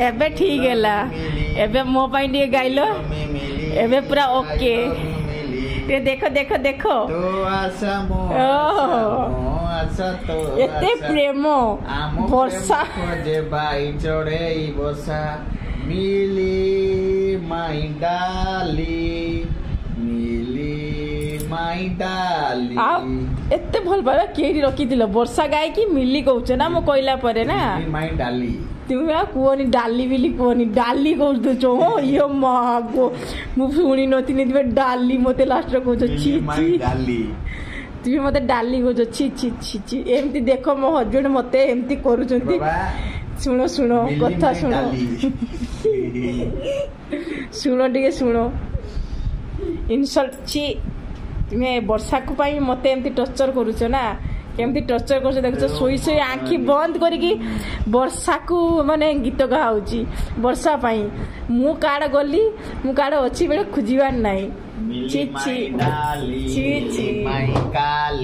एबे ठीक है एबे मो पाई गाइल एबे पूरा ओके देखो देखो देखो एते प्रेम वर्षा मिली माई डाली माई डाली एते भल पावा केरी रखी दिलो वर्षा गाय की मिली कहूछ ना मो कहला परे ना माई डाली तुम कुहनी डाली बिली कुहनी डाली कहूछ हो यो मागो मु शुणी नथिनी तुम डाली मते लास्ट कहूछ छी छी डाली तुम मते डाली कहूछ छी छी छी छी एमती देखो मो हस्बैंड मते एमती करूछंती सुनो सुनो कथा सुनो सुनो टिके सुनो इनसल्ट छी तुम्हें वर्षा को पाई मते एमती टर्चर करूछ ना केमती टर्चर कर देखो सोई सोई आँखि बंद करके वर्षा को माने गीत गाउची वर्षा पाई मु काड़ गली मु काड़ अच्छी बेले खोजबार नहीं छी छी छी छी